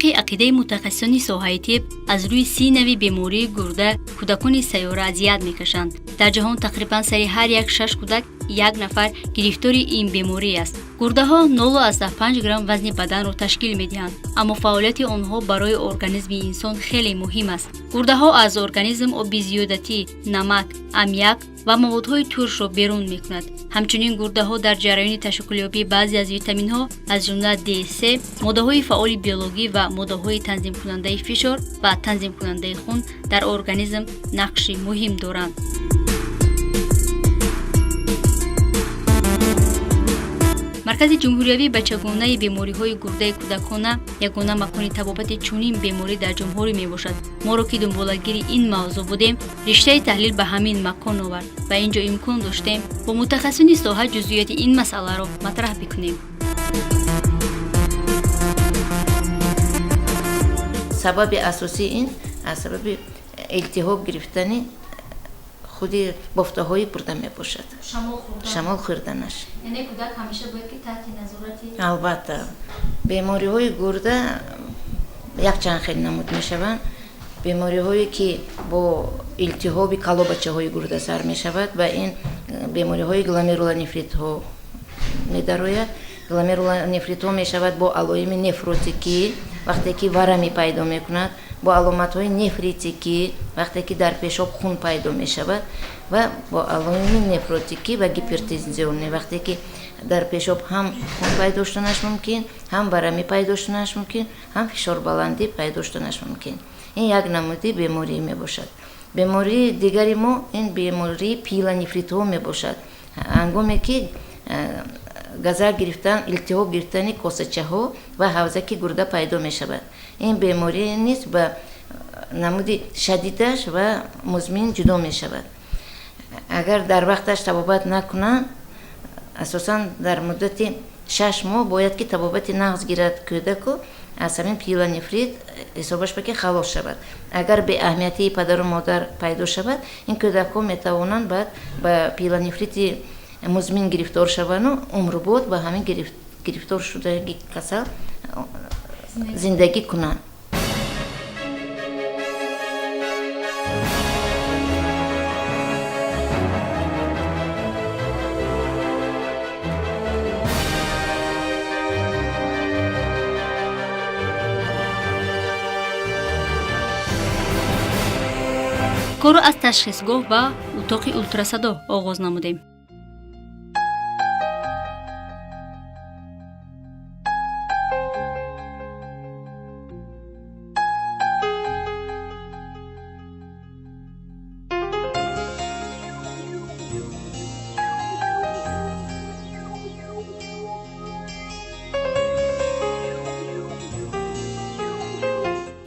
طبق عقیده متخصصان соҳаи тиб аз рӯи 30 нави бемории гурда кӯдакони сайёра азият мекашанд. дар ҷаҳон тақрибан сари ҳар як 6 кӯдак як нафар гирифтори ин беморӣ аст. гурдаҳо 0,5 грамм вазни баданро ташкил медиҳанд, аммо фаъолияти онҳо барои организми инсон хеле муҳим аст. гурдаҳо аз организм оби зиёдатӣ, намак, аммиак ва маводҳои туршро берун мекунад. ҳамчунин гурдаҳо дар ҷараёни ташаккулёбии баъзе аз витаминҳо аз ҷумла D3, моддаҳои фаъоли биологӣ ва моддаҳои танзимкунандаи фишор ва танзимкунандаи хун дар организм нақши муҳим доранд. маркази ҷумҳуриявии бачагонаи бемориҳои гурдаи кӯдакона ягона макони табобати чунин беморӣ дар ҷумҳурӣ мебошад. моро ки дунболагири ин мавзӯъ будем, риштаи таҳлил ба ҳамин макон овард ва ин ҷо имкон доштем бо мутахассисони соҳа ҷузъиёти ин масъаларо матраҳ бикунем. сабаби асосии ин аз сабаби илтиҳоб гирифтани худи бофтаҳои гурда мебошад. шамол хӯрданаш. яъне кӯдак ҳамеша бояд ки таҳти назорати албатта бемориҳои гурда якчанд хел намуд мешаванд. бемориҳое ки бо илтиҳоби калобачаҳои гурда сар мешавад ва ин бемориҳои гломерулонефритҳо медарояд. гломерулонефритҳо мешавад бо алоими нефротикӣ, вақте ки варами пайдо мекунад, бо аломатҳои нефритикӣ, вақте ки дар пешоб хун пайдо мешавад, ва бо алоими нефротикӣ ва гипертензионӣ, вақте ки дар пешоб ҳам хун пайдо шуданаш мумкин, ҳам варами пайдо шуданаш мумкин, ҳам фишорбаландӣ пайдо шуданаш мумкин. ин як намуди беморӣ мебошад. бемории дигари мо ин бемории пиелонефритҳо мебошад. ҳангоме ки газа гирифтан, илтиҳоб гирифтани косачаҳо ва ҳавзаки гурда пайдо мешавад. ин беморӣ низ ба намуди шадидаш ва музмин ҷудо мешавад. агар дар вақташ табобат накунанд, асосан дар муддати 6 моҳ бояд ки табобати нағз гирад кӯдаку аз ҳамин пиелонефрит ҳисобаш ба ки халос шавад. агар беаҳамиятии падару модар пайдо шавад, ин кӯдакҳо метавонанд баъд ба пиелонефрити музмин гирифтор шаванду умрбод ба ҳамин гирифтор шудаги касал зиндагӣ кунанд. корро аз ташхисгоҳ ва утоқи ултрасадо оғоз намудем.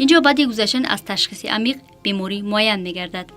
инҷо баъди гузаштан аз ташхиси амиқ беморӣ муайян мегардад.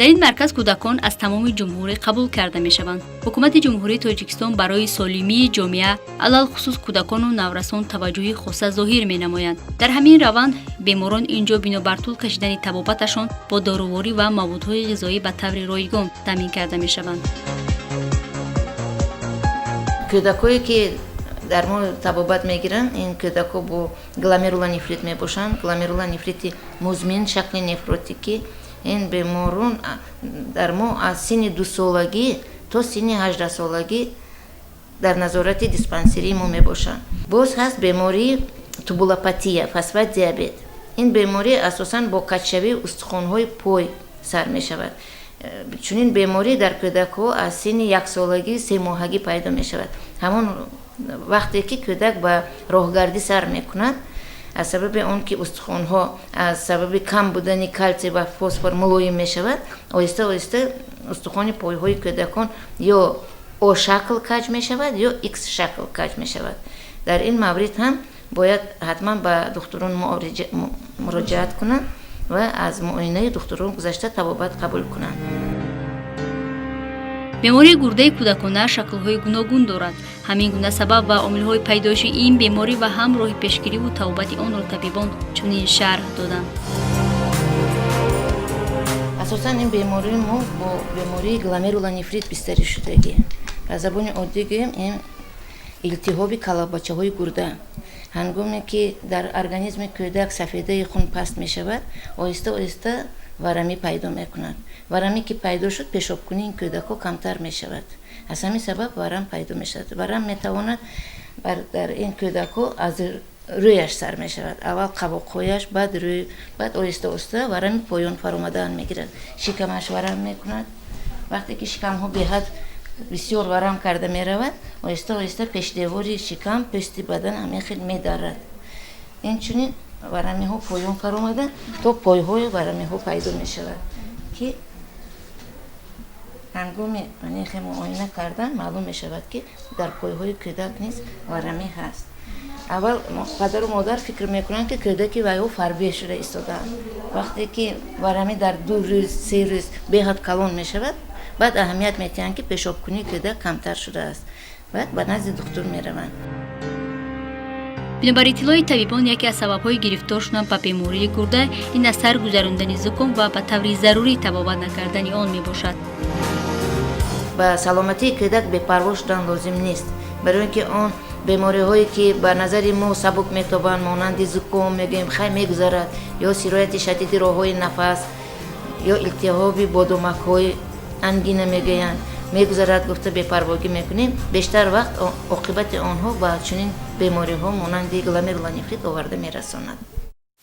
дар ин марказ кӯдакон аз тамоми ҷумҳурӣ қабул карда мешаванд. ҳукумати ҷумҳурии Тоҷикистон барои солимии ҷомеа, алалхусус кӯдакону наврасон таваҷҷӯҳи хоса зоҳир менамоянд. дар ҳамин раванд беморон инҷо бинобар тӯл кашидани табобаташон бо доруворӣ ва маводҳои ғизоӣ ба таври ройгон таъмин карда мешаванд. кӯдакое ки дар мо табобат мегиранд, ин кӯдакҳо бо гломерулонефрит мебошанд. гломерулонефрити музмин, шакли нефротикӣ. ин беморон дар мо аз синни 2 солагӣ то синни 18 солагӣ дар назорати диспансерии мо мебошанд. боз ҳаст бемории тубулопатия, фосфат диабет. ин беморӣ асосан бо качшавии устухонҳои пой сар мешавад. чунин беморӣ дар кӯдакҳо аз синни 1 солагӣ 3 моҳагӣ пайдо мешавад. ҳамон вақте ки кӯдак ба роҳгардӣ сар мекунад, аз сабаби он ки устухонҳо аз сабаби кам будани калтсий ва фосфор мулоим мешавад, оҳиста оҳиста устухони пойҳои кӯдакон ё О шакл каҷ мешавад ё X шакл каҷ мешавад. дар ин маврид ҳам باید حتما به دکتران مراجعت کنند و از معاینه دکتران گذشته طبابت قبول کنند. بیماری گرده کودکانه شکل‌های گوناگون دارد. همین گونه سبب و عامل‌های پیدایش این بیماری و هم راه پیشگیری و طبابت آن را طبیبان چنین شرح دادند. اساساً این بیماری ما با بیماری گلامرولونефрит بستری شدگی. به زبان عادی گوییم این التهاب کلابچه‌های گرده. هنگامی که در ارگانیسم کودک سفیده خون پست می شود، آهسته آهسته ورمی پیدا می کند. ورمی که پیدا شد، پیشاب کنی این کودک ها کمتر می شود. از همین سبب ورم پیدا می شود. ورم می تواند در این کودک ها از رویش سر می شود. اول قباقهایش، بعد روی، بعد آهسته آهسته ورم پایان فرآمدن می گیرد. شکمش ورم می کند. وقتی که شکم ها به حد بسیار ورم کرده می رود، آهسته آهسته پیشدیواری شکم پشت بدن همه خیلی می دارد. این چنین ورمی ها پایان فرآمده تا پای های ورمی ها پیدا می شود که هنگامی معاینه کردن معلوم می شود که در پای های کودک نیز ورمی هست. اول پدر و مادر فکر میکنن که کودک وی فربه شده ایستادن. وقتی که ورمی در 2 روز 3 روز به حد کلان می شود، بعد اهمیت میتیند که پیشاب کنی کودک کمتر شده است. بعد به نزد دکتر میروند. بنابر اطلاع طبیبان، یکی از سبب‌های گرفتار شدن به بیماری گرده این از سر گذراندن زکام و به طور ضروری طبابت نکردن آن میباشد. به سلامتی کودک بی‌پروا شدن لازم نیست، برای اینکه آن بیماری هایی که به نظر ما سبک میتابند مانند زکام میگیم خیلی میگذرد، یا سرایت شدید راههای نفس، یا التهاب بادامک های انگینه میگویند میگذرد، گفته بی‌پرواگی میکنیم. بیشتر وقت عاقبت آنها به چنین بیماری ها مانند گلامرولونефрит آورده میرساند.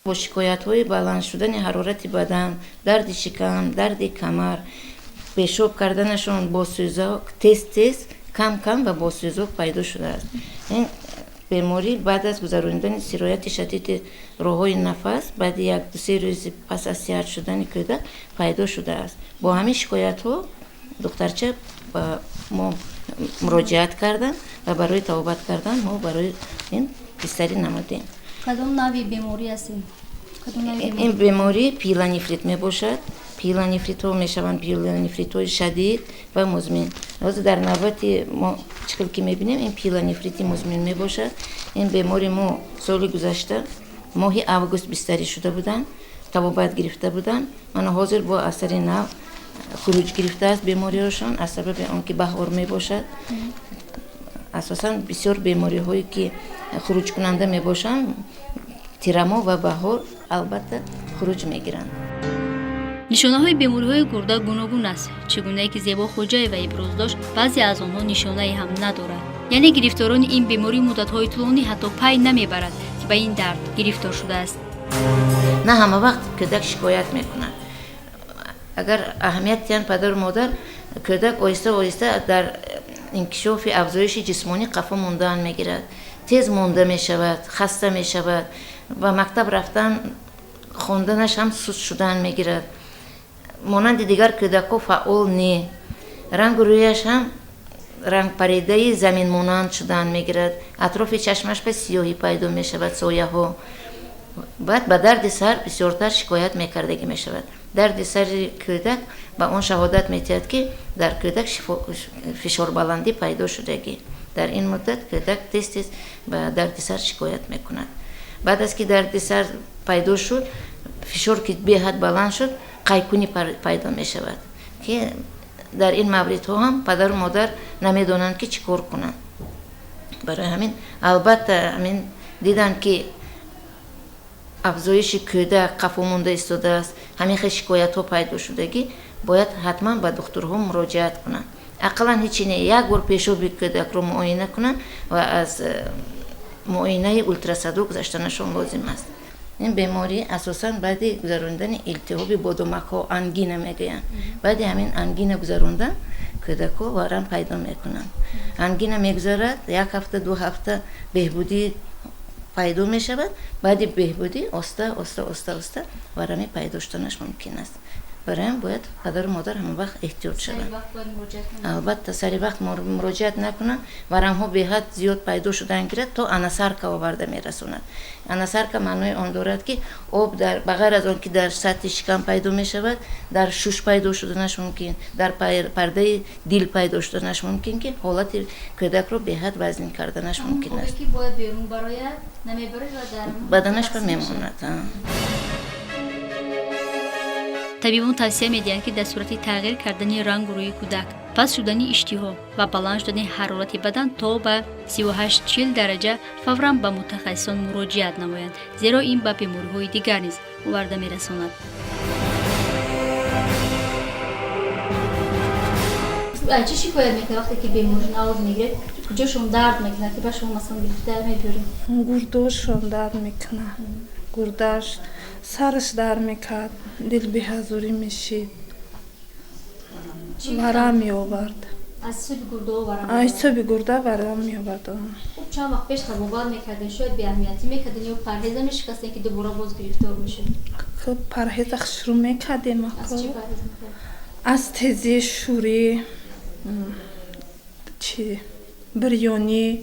با شکایت های بلند شدن حرارت بدن، درد شکم، درد کمر، پیشاب کردنشان با سوزاک تیز کم و با سوزاک پیدا شده است. این بیماری بعد از گذراندن سرایت شدید راههای نفس، بعد 1-2-3 روز پس از صحت شدن کودک پیدا شده است. با همین شکایت ها دکترچه با ما مراجعت کردن و برای طبابت کردن ما برای این بستری نمودیم. کدام نوع بیماری است؟ این بیماری پیلونефрит می باشد. پیلونефрит ها می شوند پیلونефрит های شدید و مزمن. لذا در نوبت ما چقدر که می بینیم این پیلونефрит مزمن می باشد. این بیماری ما سال گذشته ماه آگوست بستری شده بودن، طبابت گرفته بودن. من حاضر با اثر نو خروج گرفته است بیماری هاشون از سبب آنکه بهار می باشد. اساساً بسیار بیماری هایی که خروج کننده می باشند تیرما و بهار البته خروج می گیرند. نشانه های بیماری های گرده گوناگون است. چگونه که زیبا خوجای و ابراز داشت، بعضی از آنها نشانه هم ندارد. یعنی گرفتاران این بیماری مدت های طولانی حتی پی نمیبرد که به این درد گرفتار شده است. نه همه وقت کودک شکایت میکنند. اگر اهمیت دیدن پدر و مادر، کودک آهسته آهسته در انکشاف افزایش جسمانی قفا موندن میگیرد، تیز مونده میشود، خسته میشود و مکتب رفتن خواندنش هم سست شدن میگیرد. مانند دیگر کودک ها فعال نی، رنگ رویش هم رنگ پریده زمین مانند شدن میگیرد، اطراف چشمش به سیاهی پیدا میشود، سایه ها. بعد به درد سر بسیارتر شکایت میکردگی میشود. درد سر کودک به آن شهادت میتید که در کودک فشار بلندی پیدا شدگی. در این مدت کودک تیز به درد سر شکایت میکند. بعد از که درد سر پیدا شد، فشار که به حد بلند شد، قیقونی پیدا میشود که در این مورد ها هم پدر و مادر نمیدونند که چیکار کنند. برای همین البته همین دیدن که افزایش کودک قفا مونده ایستاده است، همین خیلی شکایت ها پیدا شدگی، باید حتما به دکترها مراجعت کنند. اقلا هیچی نه، یک بار پیشاب کودک رو معاینه کنند و از معاینه اولتراساندو گذشتنشون لازم است. این بیماری اساساً بعد گذراندن التهاب بادامک ها انگینه میگویند. بعد همین انگینه گذراندن کودک ها ورم پیدا میکنند. انگینه میگذرد، 1 هفته 2 هفته بهبودی پیدا می شود. بعد بهبودی آسته ورمی پیدا شدنش ممکن است. برای هم باید پدر و مادر همون وقت احتیاط شدن. سری وقت باید مراجعه کنن. البته سری وقت مراجعت نکنن. ورم ها به حد زیاد پیدا شدن گیرد تا اناسارکا آورده میرسوند. اناسارکا معنای آن دارد که آب در بغیر از آن که در سطح شکم پیدا می شود، در شش پیدا شدنش ممکن، در پرده دل پیدا شدنش ممکن که حالت کودک رو به حد وزن کردنش ممکن است. که باید بیرون براید نمیبره و در بدنش به میماند. طبیبان توصیه میدهند که در صورت تغییر کردن رنگ روی کودک، پس شدن اشتها و بلند شدن حرارت بدن تا به 38-40 درجه فوراً به متخصصان مراجعت نمایند، زیرا این به بیماری‌های دیگر نیز آورده می‌رساند. چه شکایت میکنه وقتی که بیماری نوار میگیره؟ کجاشون درد میکنه که بهشون مثلا در میبریم؟ گرداشون درد میکنه، گرداش سرش درد میکرد، دل بی‌حضوری میشید، ورم میآورد. از سوی گرده ورم؟ از سوی گرده ورم میآورد. خب چند وقت پیش تبابت میکردین؟ شاید بی اهمیتی میکردین یا پرهیز نمیشکستین که دوباره باز گرفتار میشه؟ خب پرهیز شروع میکردیم. از چی پرهیز میکرد؟ از تیزی شوری، چی بریانی،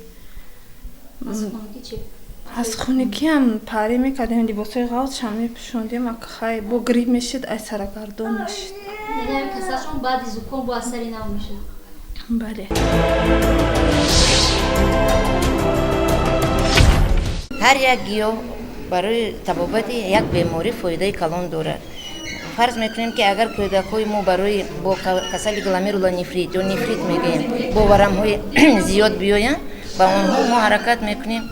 از خونگی چی؟ از خونگی هم پری میکردیم، لباسای غوض هم میپوشوندیم. اگه خیلی با گریپ میشید از سرگردان میشید. یعنی هم کساشون بعد زکام با اثری نو میشه؟ بله. هر یک گیاه برای تبابت یک بیماری فایده کلان دارد. فرض میکنیم که اگر کودک‌های ما برای با کسل گلامرولونفریت یا نفریت میگیم با ورم‌های زیاد بیاین، با آنها ما حرکت میکنیم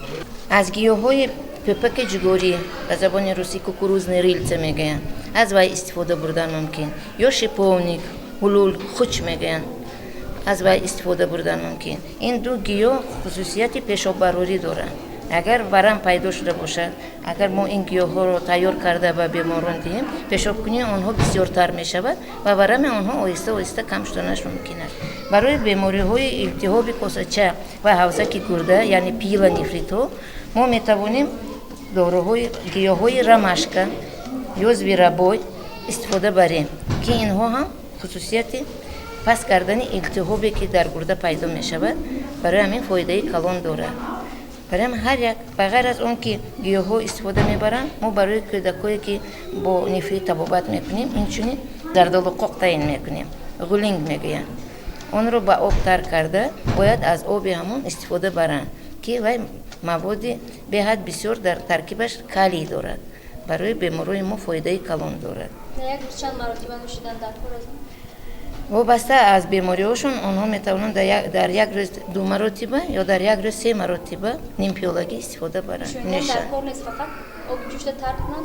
از گیاهای پپک جگوری به زبان روسی کوکوروزنی ریلچه میگن، از وی استفاده بردن ممکن، یا شیپونیک هلول خوچ میگن، از وی استفاده بردن ممکن. این دو گیاه خصوصیت پیشاب براری دارند. اگر ورم پیدا شده باشد، اگر ما این گیاها رو تیار کرده و بیماران دهیم، پیشابکنی آنها بسیارتر می شود و ورم آنها آهسته آهسته کم شدنش ممکن است. برای بیماری های التهاب کاسه‌چه و حوزه گرده یعنی پیل نفریتو ما می توانیم داروهای گیاهای رمشکه یا زویرابای استفاده بریم که اینها هم خصوصیت پس کردن التهابی که در گرده پیدا می شود برای همین فایده کلان دارد. برای هر یک بغیر از اون که گیاها استفاده میبرن، ما برای کودکایی که با نفریت تبابت میکنیم اینچنین زردالوقاق تعیین میکنیم، غولینگ میگوین. اون رو با آب تر کرده باید از آب همون استفاده برن که وی مواد به حد بسیار در ترکیبش کالی دارد. برای بیماری ما فایده کلان دارد. در یک روز چند مرتبه نوشیدن در کار از وابسته از بیماری‌هاشون آنها میتوانند در یک روز 2 مرتبه یا در یک روز 3 مرتبه نیم پیالگی استفاده برن. در کار نیست فقط آب جوش تر کنند.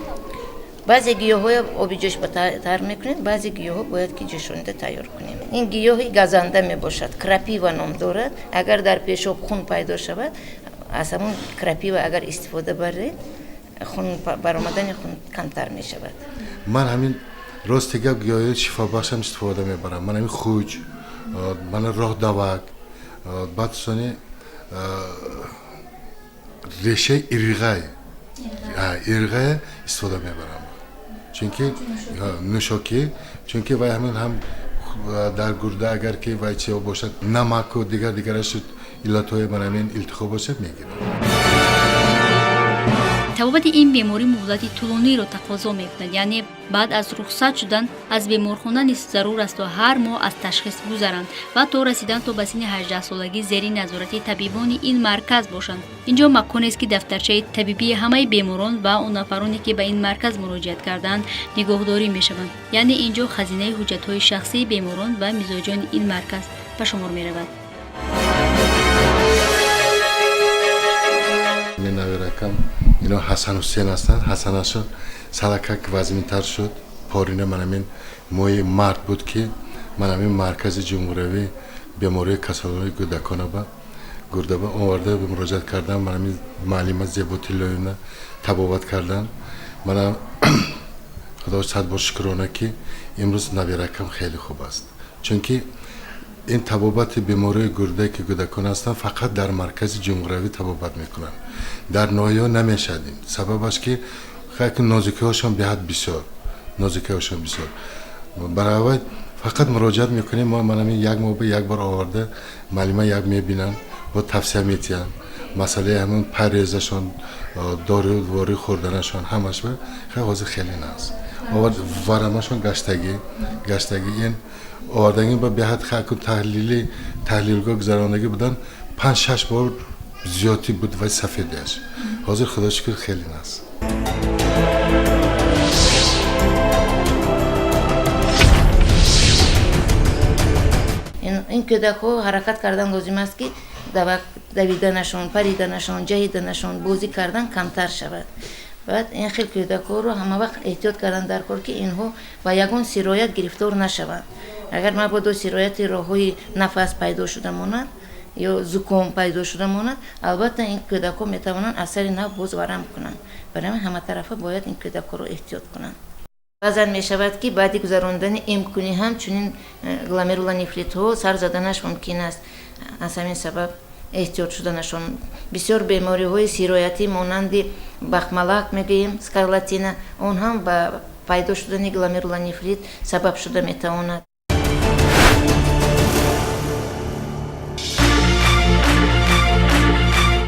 بعضی گیاهای آب جوش تر میکنیم، بعضی گیاها باید که جوشانده تیار کنیم. این گیاهی گزنده میباشد، کراپیوا نام دارد. اگر در پیشاب خون پیدا شود، از همون کراپیوا اگر استفاده برید، خون برآمدن خون کمتر میشود. من همین راستگی گیاهی شفا بخشم استفاده میبرم. من همین خوج، من راه دوک، بعد سانی ریشه ایرغه استفاده میبرم. چونکه نوشاکی، چونکه وای همین هم در گرده اگر که وای چه باشد نمک و دیگرش علتهای من همین التهاب باشه میگیرم. تبابت این بیماری مهلت طولانی را تقاضا میکند، یعنی بعد از رخصت شدن از بیمارخانه نیز ضرور است تا هر ماه از تشخیص گذرند و تا رسیدن تا به سن 18 سالگی زیر نظارت طبیبان این مرکز باشند. اینجا مکانی است که دفترچه طبیبی همه بیماران و اون نفرانی که به این مرکز مراجعت کردند نگهداری میشوند. یعنی اینجا خزینه حجت‌های شخصی بیماران و مزاجان این مرکز به شمار میرود. اینا حسن حسین هستند. حسن هاشون سالکک وزمین تر شد. پارینه من همین موی مرد بود که من همین مرکز جمهوری بیماری کسالای کودکان با گرده با آورده به مراجعت کردم. من همین معلومات زیباتی لایونه تبابت کردم. من خدا صد بار شکرانه که امروز نویرکم خیلی خوب است. چون که این تبابت بیماری گرده که کودکان هستند فقط در مرکز جمهوری تبابت میکنن. در ناحیه نمیشدیم. سببش که خیلی نازکی هاشون به حد بسیار، نازکی هاشون بسیار. برای فقط مراجعت میکنیم ما منم یک ماه به یک بار آورده معلومه یک میبینن و توصیه میتین مسئله همون پریزشون دارو خوردنشون همش به خیلی ناز وارمشون گشتگی این آوردگی با بهت خاک تحلیلگاه گذراندگی بودن 5-6 بار زیادی بود و سفیدش حاضر خدا شکر خیلی ناز این کودک‌ها حرکت کردن لازم است که دویدنشون، پریدنشون، جهیدنشون، بازی کردن کمتر شود. بعد این خیلی کودک‌ها رو همه وقت احتیاط کردن در کار که اینها با یگان سرایت گرفتار نشوند. اگر مبادا سرایت راه‌های نفس پیدا شده ماند یا زکام پیدا شده ماند، البته این کودک‌ها میتوانند اثر نو باز ورم کنند. برای همه طرفه باید این کودک‌ها رو احتیاط کنند. بعضن می شود که بعد گذراندن امکانی هم چنین گلامرولونефریت ها سر زدنش ممکن است. از همین سبب احتیاط شدنشون بسیار بیماری های سیرایتی مانند بخملک میگیم سکارلاتینا اون هم با پیدا شدن گلامرولونефریت سبب شده میتواند.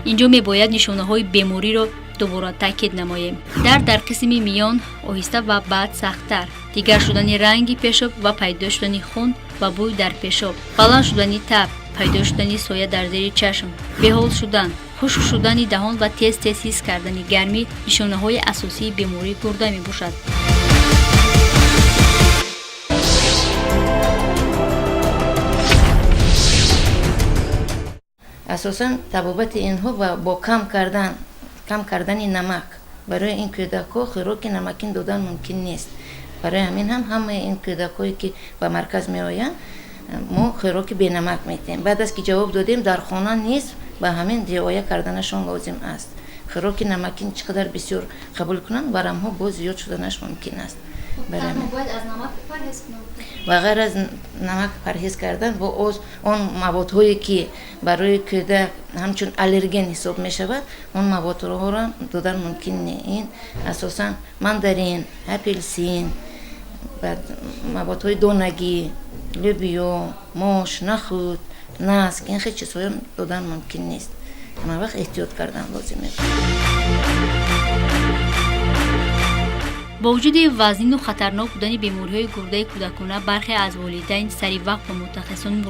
اینجا میباید نشانه های بیماری را دوباره تاکید نماییم. در قسم میان آهسته و بعد سخت‌تر دیگر شدن رنگی پیشاب و پیدا شدن خون و بوی در پیشاب، بلند شدن تب، پیدا شدن سایه در زیر چشم، بی‌حال شدن، خشک شدن دهان و تیز حس کردن گرمی نشانه های اساسی بیماری گرده می باشد. اساساً طبابت اینها با کم کردن نمک برای این کودک‌ها خوراک نمکین دادن ممکن نیست. برای همین همه این کودک‌هایی که به مرکز میآیند ما خوراک بی نمک میدیم. بعد از که جواب دادیم در خانه نیست و همین رعایت کردنشون لازم است. خوراک نمکین چقدر بسیار قبول کنند ورم‌ها باز زیاد شدنش ممکن است. باید از نمک پرهیز کنند. و غیر از نمک پرهیز کردن با اون موادهایی که برای کودک همچون الرژن حساب می شود اون موادها را دادن ممکن نیست. این اساساً ماندارین، اپلسین، بعد موادهای دونگی، لوبیا، موش، نخود، نسک این خیلی چیزهای دادن ممکن نیست. همه وقت احتیاط کردن لازمه. با وجود وزین و خطرناک بودن بیماری‌های گرده کودکانه برخی از والدین سریع وقت با متخصصان